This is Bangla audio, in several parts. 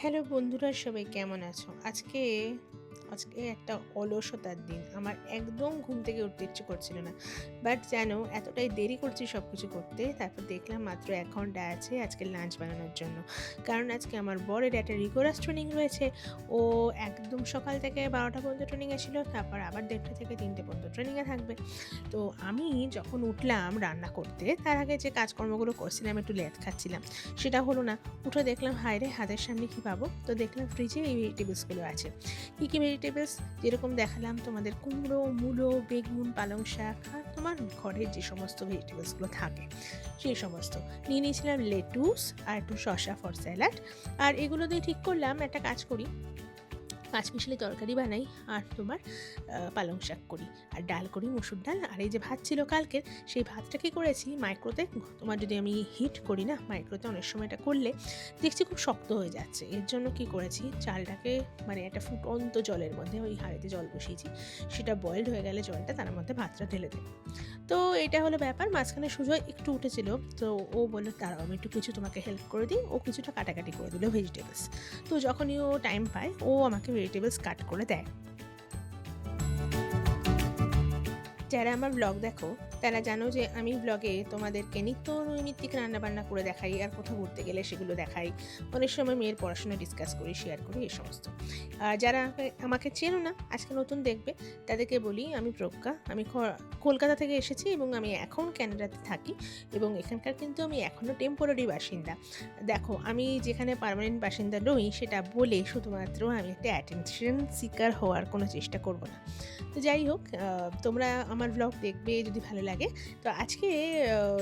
হ্যালো বন্ধুরা, সবাই কেমন আছো? আজকে আজকে একটা অলসতার দিন। আমার একদম ঘুম থেকে উঠতে ইচ্ছে করছিল না। বাট জানো, এতটাই দেরি করছি সব কিছু করতে, তারপর দেখলাম মাত্র ১ ঘন্টা আছে আজকে লাঞ্চ বানানোর জন্য। কারণ আজকে আমার বরের একটা রিগোরাস ট্রেনিং রয়েছে। ও একদম সকাল থেকে ১২টা পর্যন্ত ট্রেনিংয়ে ছিল, তারপর আবার ১:৩০ থেকে ৩টে পর্যন্ত ট্রেনিংয়ে থাকবে। তো আমি যখন উঠলাম রান্না করতে, তার আগে যে কাজকর্মগুলো করছিলাম, একটু লেট খাচ্ছিলাম, সেটা হলো না। উঠে দেখলাম, হায় রে, হাতের সামনে কী পাবো? তো দেখলাম ফ্রিজে এই ভেজিটেবলসগুলো আছে। কী কী ভেজিটেবলস? যেরকম দেখালাম তোমাদের, কুমড়ো, মূলো, বেগুন, পালং শাক আর তোমার ঘরের যে সমস্ত ভেজিটেবলসগুলো থাকে সেই সমস্ত নিয়ে নিয়েছিলাম। লেটুস আর একটু শসা ফর স্যালাড। আর এগুলো দিয়ে ঠিক করলাম একটা কাজ করি, পাঁচমিশালি তরকারি বানাই আর তোমার পালং শাক করি আর ডাল করি, মুসুর ডাল। আর এই যে ভাত ছিল কালকের, সেই ভাতটাকে করেছি মাইক্রোতে। তোমার যদি আমি হিট করি না মাইক্রোতে, অনেক সময় এটা করলে দেখছি খুব শক্ত হয়ে যাচ্ছে। এর জন্য কি করেছি, চালটাকে মানে একটা ফুটন্ত জলের মধ্যে, ওই হাঁড়িতে জল বসিয়েছি, সেটা বয়েলড হয়ে গেলে জলটা, তার মধ্যে ভাতটা ঢেলে দেবো। তো এটা হলো ব্যাপার। মাঝখানে সুজয় একটু উঠেছিল, তো ও বললো দাঁড়াও আমি একটু কিছু তোমাকে হেল্প করে দিই। ও কিছুটা কাটাকাটি করে দিল ভেজিটেবলস। তো যখনই ও টাইম পায়, ও আমাকে ভেজিটেবলস কাট করে দেয়। যারা আমার ব্লগ দেখো তারা জানো যে আমি ব্লগে তোমাদেরকে নিত্য নৈমিত্তিক রান্নাবান্না করে দেখাই, আর কোথাও ঘুরতে গেলে সেগুলো দেখাই। অনেক সময় মেয়ের পড়াশোনা ডিসকাস করি, শেয়ার করি, এই সমস্ত। আর যারা আমাকে চেনো না, আজকে নতুন দেখবে, তাদেরকে বলি আমি প্রজ্ঞা। আমি কলকাতা থেকে এসেছি এবং আমি এখন ক্যানাডাতে থাকি, এবং এখানকার কিন্তু আমি এখনও টেম্পোরারি বাসিন্দা। দেখো, আমি যেখানে পার্মানেন্ট বাসিন্দা নই সেটা বলে শুধুমাত্র আমি একটা অ্যাটেনশন সিকার হওয়ার কোনো চেষ্টা করব না। তো যাই হোক, তোমরা আমার ব্লগ দেখবে যদি ভালো লাগে। তো আজকে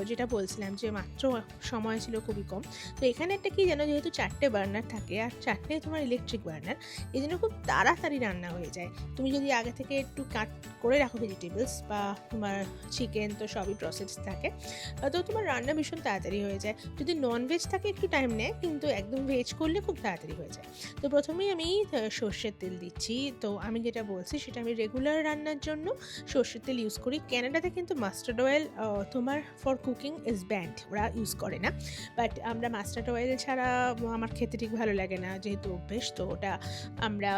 যেটা বলছিলাম যে মাত্র সময় ছিল খুবই কম। তো এখানে একটা কি জানো, যেহেতু 4টে বার্নার থাকে আর 4টে তোমার ইলেকট্রিক বার্নার, এই জন্য খুব তাড়াতাড়ি রান্না হয়ে যায়। তুমি যদি আগে থেকে একটু কাট করে রাখো ভেজিটেবলস বা তোমার চিকেন, তো সবই প্রসেস থাকে, তো তোমার রান্না ভীষণ তাড়াতাড়ি হয়ে যায়। যদি ননভেজ থাকে একটু টাইম নেয়, কিন্তু একদম ভেজ করলে খুব তাড়াতাড়ি হয়ে যায়। তো প্রথমেই আমি সর্ষের তেল দিচ্ছি। তো আমি যেটা বলছি সেটা আমি রেগুলার রান্নার জন্য সর্ষের তেল ইউজ করি। ক্যানাডাতে কিন্তু মাস্টার্ড অয়েল তোমার ফর কুকিং ইজ ব্যান্ড, ওরা ইউজ করে না। বাট আমরা মাস্টার্ড অয়েল ছাড়া আমার খেতে ঠিক ভালো লাগে না, যেহেতু অভ্যেস। তো ওটা আমরা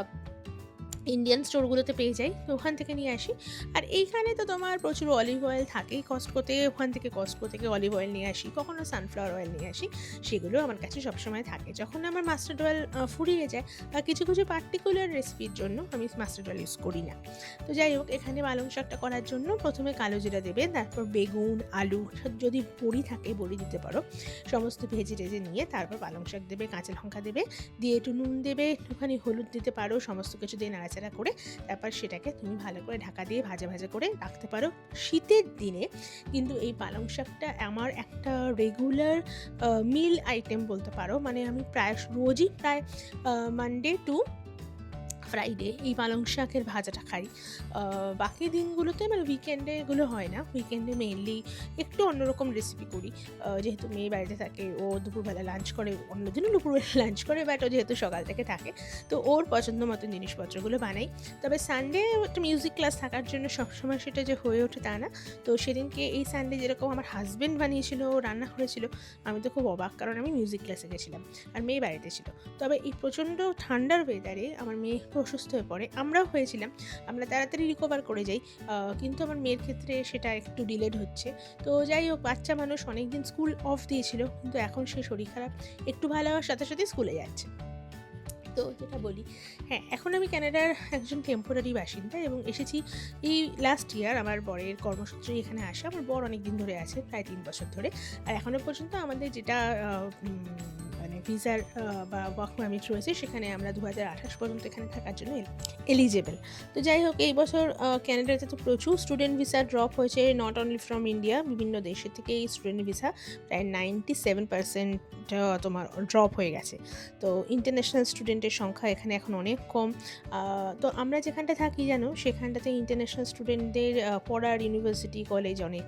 ইন্ডিয়ান স্টোরগুলোতে পেয়ে যাই, তো ওখান থেকে নিয়ে আসি। আর এইখানে তো তোমার প্রচুর অলিভ অয়েল থাকেই কস্টকোতে, ওখান থেকে কস্টকো থেকে অলিভ অয়েল নিয়ে আসি, কখনো সানফ্লাওয়ার অয়েল নিয়ে আসি। সেগুলো আমার কাছে সবসময় থাকে। যখন আমার মাস্টার্ড অয়েল ফুরিয়ে যায় বা কিছু কিছু পার্টিকুলার রেসিপির জন্য আমি মাস্টার্ড অয়েল ইউজ করি না। তো যাই হোক, এখানে পালং শাকটা করার জন্য প্রথমে কালো জিরা দেবে, তারপর বেগুন, আলু, যদি বড়ি থাকে বড়ি দিতে পারো, সমস্ত ভেজে টেজে নিয়ে তারপর পালং শাক দেবে, কাঁচা লঙ্কা দেবে, দিয়ে একটু নুন দেবে, একটুখানি হলুদ দিতে পারো, সমস্ত কিছু দিয়ে নাড়াচাড়া করে তারপর সেটাকে তুমি ভালো করে ঢাকা দিয়ে ভাজা ভাজা করে রাখতে পারো। শীতের দিনে কিন্তু এই পালং শাকটা আমার একটা রেগুলার মিল আইটেম বলতে পারো। মানে আমি প্রায় রোজই, প্রায় মানডে টু ফ্রাইডে এই পালং শাকের ভাজাটা খাই। বাকি দিনগুলোতে মানে উইকেন্ডে এগুলো হয় না। উইকেন্ডে মেইনলি একটু অন্যরকম রেসিপি করি। যেহেতু মেয়ে বাড়িতে থাকে, ও দুপুরবেলা লাঞ্চ করে, অন্যদিনও দুপুরবেলা লাঞ্চ করে, বাট ও যেহেতু সকাল থেকে থাকে, তো ওর পছন্দ মতো জিনিসপত্রগুলো বানাই। তবে সানডে একটা মিউজিক ক্লাস থাকার জন্য সবসময় সেটা যে হয়ে ওঠে তা না। তো সেদিনকে এই সানডে যেরকম আমার হাজব্যান্ড বানিয়েছিল, রান্না করেছিল, আমি তো খুব অবাক, কারণ আমি মিউজিক ক্লাসে গেছিলাম আর মেয়ে বাড়িতে ছিল। তবে এই প্রচণ্ড ঠান্ডার ওয়েদারে আমার মেয়ে একটু অসুস্থ হয়ে পড়ে, আমরাও হয়েছিলাম। আমরা তাড়াতাড়ি রিকভার করে যাই, কিন্তু আমার মেয়ের ক্ষেত্রে সেটা একটু ডিলেড হচ্ছে। তো যাই হোক, বাচ্চা মানুষ, অনেক দিন স্কুল অফ দিয়েছিল, কিন্তু এখন সে শরীর খারাপ, একটু ভালো হওয়ার সাথে সাথে স্কুলে যাচ্ছে। তো যেটা বলি, হ্যাঁ, এখন আমি ক্যানাডার একজন টেম্পোরারি বাসিন্দা এবং এসেছি এই লাস্ট ইয়ার। আমার বরের কর্মসূত্রে এখানে আসে। আমার বর অনেক দিন ধরে আছে, প্রায় 3 বছর ধরে। আর এখনও পর্যন্ত আমাদের যেটা মানে ভিসার বা ওয়ার্ক পারমিট রয়েছে, সেখানে আমরা 2028 পর্যন্ত এখানে থাকার জন্য এলিজেবল। তো যাই হোক, এই বছর ক্যানাডাতে তো প্রচুর স্টুডেন্ট ভিসা ড্রপ হয়েছে, নট অনলি ফ্রম ইন্ডিয়া, বিভিন্ন দেশের থেকে এই স্টুডেন্ট ভিসা প্রায় 97% তোমার ড্রপ হয়ে গেছে। তো ইন্টারন্যাশনাল স্টুডেন্টের সংখ্যা এখানে এখন অনেক কম। তো আমরা যেখানটা থাকি জানো, সেখানটাতে ইন্টারন্যাশনাল স্টুডেন্টদের পড়ার ইউনিভার্সিটি, কলেজ অনেক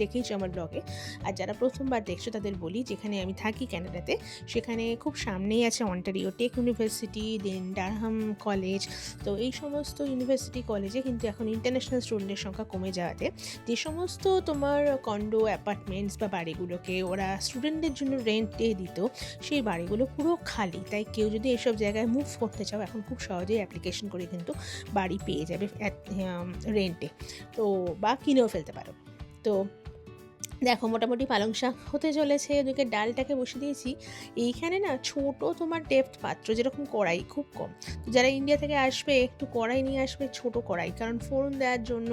দেখেইছি আমার ব্লগে। আর যারা প্রথমবার দেখছো তাদের বলি, যেখানে আমি থাকি ক্যানাডাতে, সেখানে এখানে খুব সামনেই আছে অন্টারিও টেক ইউনিভার্সিটি, দেন ডারহাম কলেজ। তো এই সমস্ত ইউনিভার্সিটি কলেজে কিন্তু এখন ইন্টারন্যাশনাল স্টুডেন্টের সংখ্যা কমে যাওয়াতে যে সমস্ত তোমার কন্ডো অ্যাপার্টমেন্টস বা বাড়িগুলোকে ওরা স্টুডেন্টদের জন্য রেন্টে দিত, সেই বাড়িগুলো পুরো খালি। তাই কেউ যদি এসব জায়গায় মুভ করতে চাও এখন খুব সহজেই অ্যাপ্লিকেশন করে কিন্তু বাড়ি পেয়ে যাবে রেন্টে, তো বা কিনেও ফেলতে পারো। তো দেখো মোটামুটি পালং শাক হতে চলেছে, ওদিকে ডালটাকে বসে দিয়েছি। এইখানে না ছোট তোমার ডেপথ পাত্র, যেরকম কড়াই খুব কম। তো যারা ইন্ডিয়া থেকে আসবে একটু কড়াই নিয়ে আসবে, ছোট কড়াই, কারণ ফোড়ন দেওয়ার জন্য,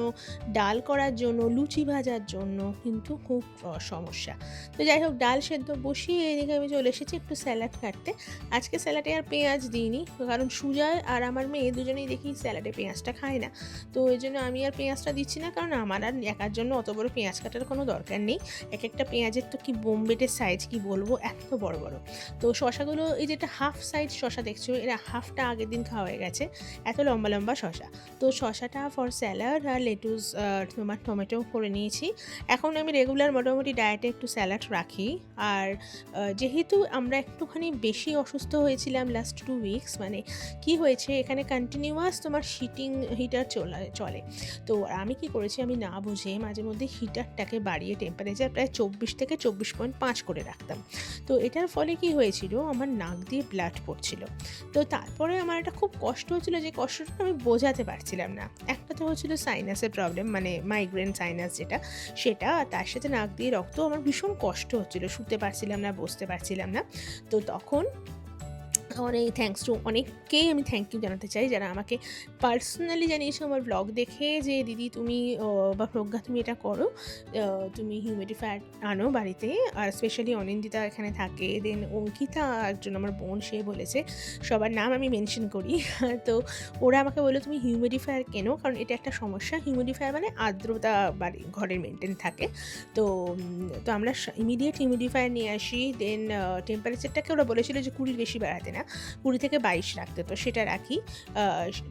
ডাল করার জন্য, লুচি ভাজার জন্য কিন্তু খুব সমস্যা। তো যাই হোক, ডাল সেদ্ধ বসিয়ে এদিকে আমি চলে এসেছি একটু স্যালাড কাটতে। আজকে স্যালাডে আর পেঁয়াজ দিইনি, কারণ সুজয় আর আমার মেয়ে দুজনেই দেখি স্যালাডে পেঁয়াজটা খায় না। তো ওই জন্য আমি আর পেঁয়াজটা দিচ্ছি না, কারণ আমার আর একার জন্য অত বড় পেঁয়াজ কাটার কোনো দরকার নেই। এক একটা পেঁয়াজের তো কি বোম্বেটের সাইজ, কি বলবো, এত বড় বড়। তো শশাগুলো, এই যেটা হাফ সাইজ শশা দেখছো, এরা হাফটা আগের দিন খাওয়া হয়ে গেছে, এত লম্বা লম্বা শশা। তো শশাটা ফর স্যালাড আর লেটুস তোমার টমেটো করে নিয়েছি। এখন আমি রেগুলার মোটামুটি ডায়েটে একটু স্যালাড রাখি। আর যেহেতু আমরা একটুখানি বেশি অসুস্থ হয়েছিলাম লাস্ট 2 উইকস, মানে কি হয়েছে, এখানে কন্টিনিউয়াস তোমার হিটার চলে। তো আমি কি করেছি, আমি না বুঝে মাঝে মধ্যে হিটারটাকে বাড়িয়ে টেম্পারেচার প্রায় 24 থেকে 24.5 করে রাখতাম। তো এটার ফলে কি হয়েছিল, আমার নাক দিয়ে ব্লাড পড়ছিল। তো তারপরে আমার একটা খুব কষ্ট হচ্ছিল, যে কষ্টটা আমি বোঝাতে পারছিলাম না। একটা তো হচ্ছিল সাইনাসের প্রবলেম, মানে মাইগ্রেন সাইনাস যেটা, সেটা, তার সাথে নাক দিয়ে রক্ত, আমার ভীষণ কষ্ট হচ্ছিল, শুতে পারছিলাম না, বসতে পারছিলাম না। তো তখন অনেককেই আমি থ্যাংক ইউ জানাতে চাই, যারা আমাকে পার্সোনালি জানিয়েছো আমার ব্লগ দেখে, যে দিদি তুমি বা প্রজ্ঞা তুমি এটা করো, তুমি হিউমিডিফায়ার আনো বাড়িতে। আর স্পেশালি অনিন্দিতা এখানে থাকে, দেন অঙ্কিতা একজন আমার বোন, সে বলেছে, সবার নাম আমি মেনশন করি। তো ওরা আমাকে বললো তুমি হিউমিডিফায়ার কেনো, কারণ এটা একটা সমস্যা। হিউমিডিফায়ার মানে আর্দ্রতা বাড়ি ঘরের মেনটেন থাকে। তো আমরা ইমিডিয়েট হিউমিডিফায়ার নিয়ে আসি। দেন টেম্পারেচারটাকে ওরা বলেছিল যে 20 বেশি বাড়াতে না, 20 থেকে 22 রাখতে, তো সেটা রাখি।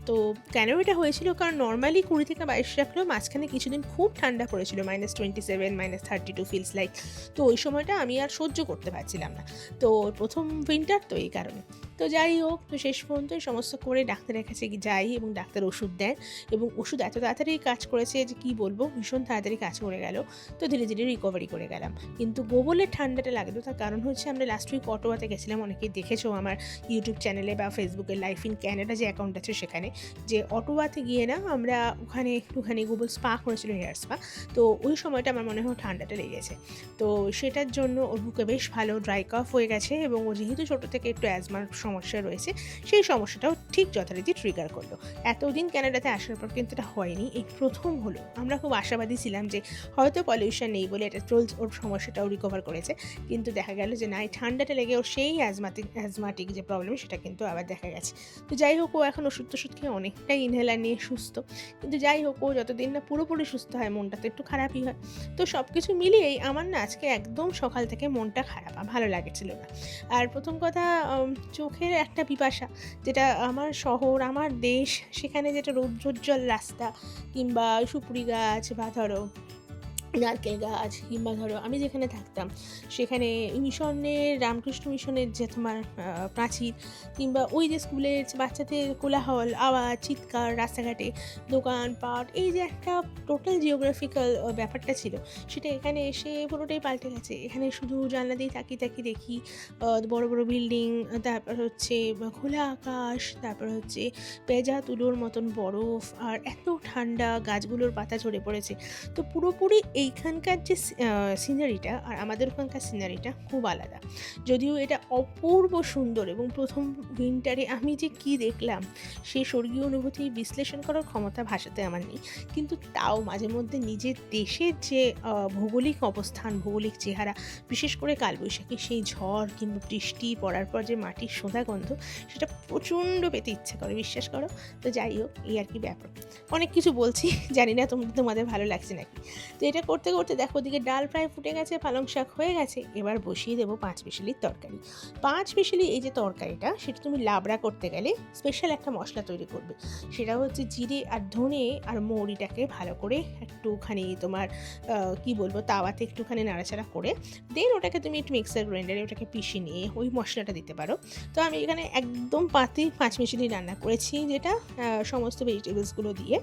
তো কেন এটা হয়েছিল, কারণ নর্মালি 20 থেকে 22 রাখলেও মাঝখানে কিছুদিন খুব ঠান্ডা পড়েছিল, -27 -32 ফিলস লাইক। তো ওই সময়টা আমি আর সহ্য করতে পারছিলাম না। তো প্রথম উইন্টার, তো এই কারণে। তো যাই হোক, তো শেষ পর্যন্ত এই সমস্ত করে ডাক্তারের কাছে যাই, এবং ডাক্তার ওষুধ দেন, এবং ওষুধ এত তাড়াতাড়ি কাজ করেছে যে কি বলবো, ভীষণ তাড়াতাড়ি কাজ করে গেল। তো ধীরে ধীরে রিকভারি করে গেলাম। কিন্তু গোবলের ঠান্ডাটা লাগলো, তার কারণ হচ্ছে আমরা লাস্ট উইক অটোয়াতে গেছিলাম। অনেকেই দেখেছো আমার ইউটিউব চ্যানেলে বা ফেসবুকে লাইফ ইন ক্যানাডা যে অ্যাকাউন্ট আছে সেখানে, যে অটোয়াতে গিয়ে না আমরা ওখানে একটুখানি গোবল স্পা করেছিল, হেয়ার স্পা। তো ওই সময়টা আমার মনে হয় ঠান্ডাটা লেগেছে। তো সেটার জন্য ওর বুকে বেশ ভালো ড্রাই কফ হয়ে গেছে, এবং ও যেহেতু ছোটো থেকে একটু অ্যাজমার সমস্যা রয়েছে, সেই সমস্যাটাও ঠিক যথারীতি ট্রিগার করলো। এতদিন ক্যানাডাতে আসার পর কিন্তু এটা হয়নি, এই প্রথম হলো। আমরা খুব আশাবাদী ছিলাম যে হয়তো পলিউশন নেই বলে এটা ওর সমস্যাটাও রিকভার করেছে, কিন্তু দেখা গেল যে না, এই ঠান্ডাটা লেগে ওর সেই অ্যাজমাটিক যে প্রবলেম, সেটা কিন্তু আবার দেখা গেছে। তো যাই হোক, ও এখন ওষুধ খেয়ে অনেকটাই ইনহেলার নিয়ে সুস্থ। কিন্তু যাই হোক, ও যতদিন না পুরোপুরি সুস্থ হয়, মনটা তো একটু খারাপই হয়। তো সব কিছু মিলিয়েই আমার না আজকে একদম সকাল থেকে মনটা খারাপ, ভালো লাগছিল না। আর প্রথম কথা, চোখের একটা পিপাসা, যেটা আমার শহর, আমার দেশ, সেখানে যেটা রৌদ্রোজ্জ্বল রাস্তা, কিংবা সুপুরি গাছ, বা ধরো নারকেল গাছ, কিংবা ধরো আমি যেখানে থাকতাম সেখানে মিশনের, রামকৃষ্ণ মিশনের যে তোমার প্রাচীর, কিংবা ওই যে স্কুলের বাচ্চাদের কোলাহল, আওয়াজ, চিৎকার, রাস্তাঘাটে দোকানপাট, এই যে একটা টোটাল জিওগ্রাফিক্যাল ব্যাপারটা ছিল, সেটা এখানে এসে পুরোটাই পাল্টে গেছে। এখানে শুধু জানলা দিয়ে তাকিয়ে দেখি বড় বড় বিল্ডিং, তারপর হচ্ছে খোলা আকাশ, তারপর হচ্ছে পেঁজা তুলোর মতন বরফ, আর এত ঠান্ডা, গাছগুলোর পাতা ঝরে পড়েছে। তো পুরোপুরি এইখানকার যে সিনারিটা আর আমাদের ওখানকার সিনারিটা খুব আলাদা। যদিও এটা অপূর্ব সুন্দর, এবং প্রথম উইন্টারে আমি যে কি দেখলাম, সেই স্বর্গীয় অনুভূতি বিশ্লেষণ করার ক্ষমতা ভাষাতে আমার নেই। কিন্তু তাও মাঝে মধ্যে নিজের দেশের যে ভৌগোলিক অবস্থান, ভৌগোলিক চেহারা, বিশেষ করে কালবৈশাখী সেই ঝড় কিংবা বৃষ্টি পড়ার পর যে মাটির সোঁদা গন্ধ, সেটা প্রচণ্ড পেতে ইচ্ছা করে, বিশ্বাস করো। তো যাই হোক, এই আর কি ব্যাপার। অনেক কিছু বলছি, জানি না তোমাদের ভালো লাগছে নাকি। তো এটা করতে করতে দেখো ওদিকে ডাল প্রায় ফুটে গেছে, পালং শাক হয়ে গেছে। এবার বসিয়ে দেবো 5 মিশালির তরকারি। 5 মিশালি এই যে তরকারিটা, সেটা তুমি লাবড়া করতে গেলে স্পেশাল একটা মশলা তৈরি করবে। সেটা হচ্ছে জিরে আর ধনে আর মৌরিটাকে ভালো করে একটুখানি তোমার কি বলবো, তাওয়াতে একটুখানি নাড়াচাড়া করে দেন ওটাকে তুমি একটু মিক্সার গ্রাইন্ডারে ওটাকে পিষে নিয়ে ওই মশলাটা দিতে পারো। তো আমি এখানে একদম পাতি 5 মিশালি রান্না করেছি, যেটা সমস্ত ভেজিটেবলসগুলো দিয়ে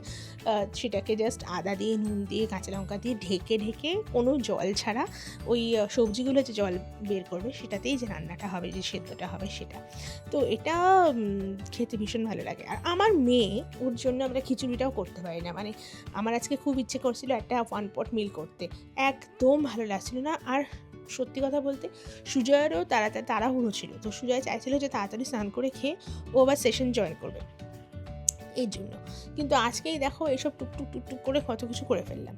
সেটাকে জাস্ট আদা দিয়ে, নুন দিয়ে, কাঁচা লঙ্কা দিয়ে ঢেকে ঢেকে কোনো জল ছাড়া ওই সবজিগুলো যে জল বের করবে সেটাতেই যে রান্নাটা হবে, যে সেদ্ধটা হবে সেটা। তো এটা খেতে ভীষণ ভালো লাগে। আর আমার মেয়ে, ওর জন্য আমরা খিচুড়িটাও করতে পারি না। মানে আমার আজকে খুব ইচ্ছে করছিল একটা 1 পট মিল করতে, একদম ভালো লাগছিল না। আর সত্যি কথা বলতে সুজয়েরও তাড়াহুড়ো ছিল, তো সুজয় চাইছিল যে তাড়াতাড়ি স্নান করে খেয়ে ও আবার সেশন জয়েন করবে, এই জন্য। কিন্তু আজকেই দেখো এসব টুকটুক টুকটুক করে কত কিছু করে ফেললাম।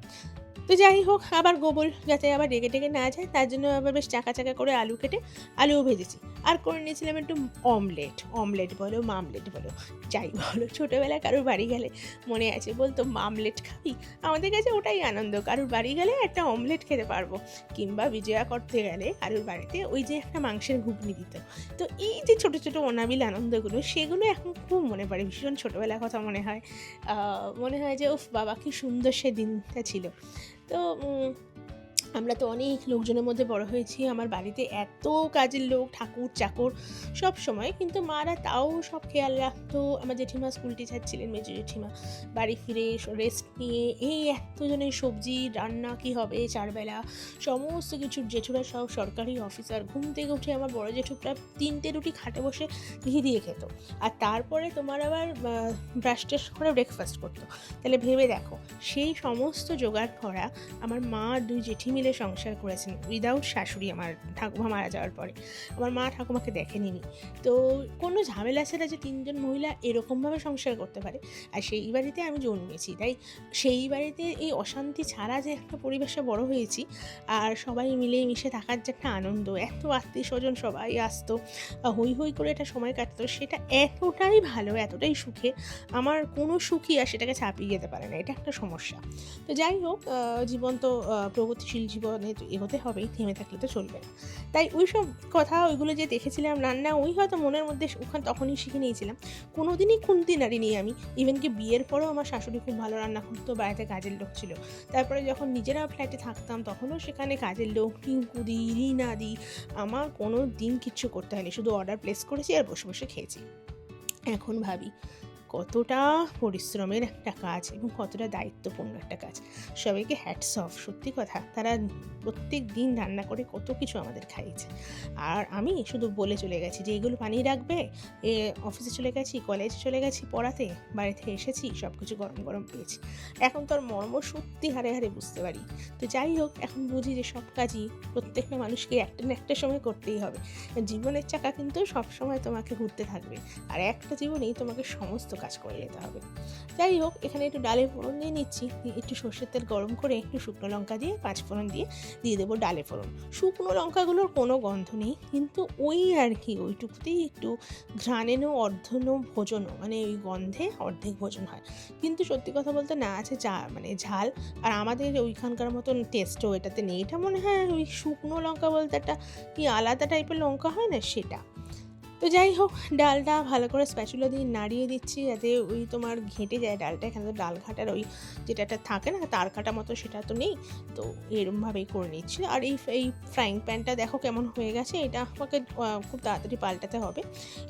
তো যাই হোক, আবার গোবল যাতে আবার রেগে টেগে না যায়, তার জন্য আবার বেশ চাকা চাকা করে আলু কেটে আলুও ভেজেছি। আর করে নিয়েছিলাম একটু অমলেট বলো, মামলেট বলো, যাই বলো। ছোটোবেলায় কারোর বাড়ি গেলে মনে আছে বলতো মামলেট খাবি, আমাদের কাছে ওটাই আনন্দ। কারোর বাড়ি গেলে একটা অমলেট খেতে পারবো, কিংবা বিজয়া করতে গেলে কারোর বাড়িতে ওই যে একটা মাংসের ঘুগনি দিত। তো এই যে ছোটো ছোটো অনাবিল আনন্দগুলো, সেগুলো এখন খুব মনে পড়ে, ভীষণ ছোটোবেলার কথা মনে হয় যে উফ বাবা কি সুন্দর সে দিনটা ছিল। তো আমরা তো অনেক লোকজনের মধ্যে বড় হয়েছি। আমার বাড়িতে এত কাজের লোক, ঠাকুর চাকর সব সময়, কিন্তু মারা তাও সব খেয়াল রাখতো। আমার জেঠিমা স্কুল টিচার ছিলেন, মেজো জেঠিমা। বাড়ি ফিরে রেস্ট নিয়ে এই এতজনের সবজি রান্না কি হবে 4 বেলা, সমস্ত কিছু। জেঠুরা সব সরকারি অফিসার, ঘুম থেকে উঠে আমার বড় জেঠু প্রায় 3টে রুটি খাটে বসে ঘি দিয়ে খেত, আর তারপরে তোমার আবার ব্রাশ টাশ করে ব্রেকফাস্ট করতো। তাহলে ভেবে দেখো, সেই সমস্ত জোগাড় করা আমার মা 2 জেঠি মিলে সংসার করেছেন উইদাউট শাশুড়ি। আমার ঠাকুমা মারা যাওয়ার পরে আমার মা ঠাকুমাকে দেখেনি। তো কোনো ঝামেলা ছাড়া যে 3জন মহিলা এরকমভাবে সংসার করতে পারে, আর সেই বাড়িতে আমি জন্মেছি, তাই সেই বাড়িতে এই অশান্তি ছাড়া যে একটা পরিবেশে বড় হয়েছি, আর সবাই মিলে মিশে থাকার যে একটা আনন্দ, এত আত্মীয় স্বজন সবাই আসতো, হই হই করে একটা সময় কাটতো, সেটা এতটাই ভালো, এতটাই সুখে, আমার কোনো সুখই আর সেটাকে ছাপিয়ে যেতে পারে না। এটা একটা সমস্যা। তো যাই হোক, জীবন তো প্রগতিশীল জীবনে এগোতে হবেই, থেমে থাকলে তো চলবে না। তাই ওই সব কথা, ওইগুলো যে দেখেছিলাম রান্না, ওই হয়তো মনের মধ্যে ওখানে তখনই শিখে নিয়েছিলাম। কোনো দিনই খুন্তি নাড়িনি আমি। ইভেন কি বিয়ের পরেও আমার শাশুড়ি খুব ভালো রান্না করতো, বাড়িতে কাজের লোক ছিল। তারপরে যখন নিজেরা ফ্ল্যাটে থাকতাম, তখনও সেখানে কাজের লোক, টিঙ্কু দি, রিনা দি, আমার কোনো দিন কিচ্ছু করতে হয়নি, শুধু অর্ডার প্লেস করেছি আর বসে বসে খেয়েছি। এখন ভাবি কতটা পরিশ্রমের একটা কাজ এবং কতটা দায়িত্বপূর্ণ একটা কাজ। সবাইকে হ্যাটস অফ, সত্যি কথা। তারা প্রত্যেক দিন রান্না করে কত কিছু আমাদের খাইয়েছে, আর আমি শুধু বলে চলে গেছি যে এগুলো বানিয়ে রাখবে। অফিসে চলে গেছি, কলেজে চলে গেছি পড়াতে, বাড়িতে এসেছি, সব কিছু গরম গরম পেয়েছি। এখন তোর মর্ম সত্যি হারে হারে বুঝতে পারি। তো যাই হোক, এখন বুঝি যে সব কাজই প্রত্যেকটা মানুষকে একটা না একটা সময় করতেই হবে। জীবনের চাকা কিন্তু সবসময় তোমাকে ঘুরতে থাকবে, আর একটা জীবনেই তোমাকে সমস্ত কাজ করে যেতে হবে। যাই হোক, এখানে একটু ডালে ফোড়ন দিয়ে নিচ্ছি, একটু সর্ষের তেল গরম করে একটু শুকনো লঙ্কা দিয়ে 5 ফোড়ন দিয়ে দেবো ডালে ফোড়ন। শুকনো লঙ্কাগুলোর কোনো গন্ধ নেই, কিন্তু ওই আর কি, ওইটুকুতেই একটু ঘ্রাণেনও অর্ধনও ভোজনও, মানে ওই গন্ধে অর্ধেক ভোজন হয়। কিন্তু সত্যি কথা বলতে না আছে মানে ঝাল, আর আমাদের ওইখানকার মতন টেস্টও এটাতে নেই। এটা মনে হয় ওই শুকনো লঙ্কা বলতে একটা কি আলাদা টাইপের লঙ্কা হয় না, সেটা। তো যাই হোক, ডালটা ভালো করে স্প্যাচুলা দিয়ে নাড়িয়ে দিচ্ছি, যাতে ওই তোমার ঘেঁটে যায় ডালটা। এখানে তো ডাল ঘাটার ওই যেটা থাকে না তার কাটা মতো, সেটা তো নেই। তো এরমভাবেই করে নিচ্ছি। আর এই ফ্রাইং প্যানটা দেখো কেমন হয়ে গেছে, এটা আমাকে খুব তাড়াতাড়ি পাল্টাতে হবে।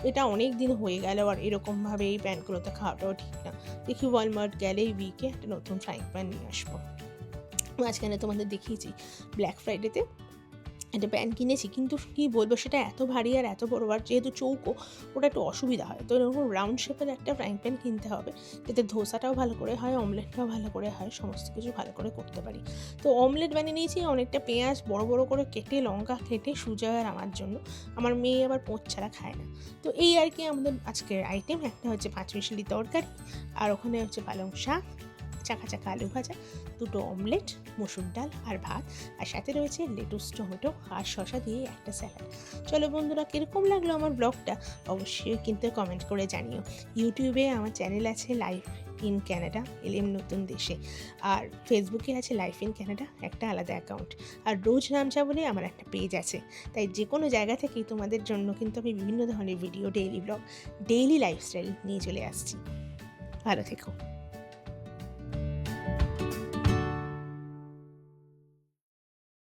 এটা অনেক দিন হয়ে গেল, আর এরকমভাবে এই প্যানগুলোতে খাওয়াটাও ঠিক না। দেখি ওয়ালমার্ট গেলে এই উইকে একটা নতুন ফ্রাইং প্যান নিয়ে আসবো। মাঝখানে তোমাদের দেখিয়েছি ব্ল্যাক ফ্রাইডেতে একটা প্যান কিনেছি, কিন্তু কী বলবো, সেটা এত ভারী আর এত বড়, আর যেহেতু চৌকো ওটা একটু অসুবিধা হয়। তো এরকম রাউন্ড শেপের একটা ফ্রাইং প্যান কিনতে হবে, যাতে ধোসাটাও ভালো করে হয়, অমলেটটাও ভালো করে হয়, সমস্ত কিছু ভালো করে করতে পারি। তো অমলেট বানিয়ে নিয়েছি, অনেকটা পেঁয়াজ বড় বড় করে কেটে, লঙ্কা কেটে, সুজয় আর আমার জন্য। আমার মেয়ে আবার পোঁচ ছাড়া খায় না। তো এই আর কি আমাদের আজকের আইটেম। একটা হচ্ছে 5 মিশালি তরকারি, আর ওখানে হচ্ছে পালং শাক, চাকা চাকা আলু ভাজা, 2টো অমলেট, মসুর ডাল আর ভাত, আর সাথে রয়েছে লেটুস, টমেটো আর শসা দিয়ে একটা স্যালাড। চলো বন্ধুরা, কীরকম লাগলো আমার ব্লগটা অবশ্যই কিন্তু কমেন্ট করে জানিও। ইউটিউবে আমার চ্যানেল আছে লাইফ ইন ক্যানাডা, এলএম নতুন দেশে, আর ফেসবুকে আছে লাইফ ইন ক্যানাডা, একটা আলাদা অ্যাকাউন্ট, আর রোজ নামচা বলে আমার একটা পেজ আছে। তাই যে কোনো জায়গা থেকেই তোমাদের জন্য কিন্তু আমি বিভিন্ন ধরনের video, daily blog, daily lifestyle নিয়ে চলে আসছি। ভালো থেকো।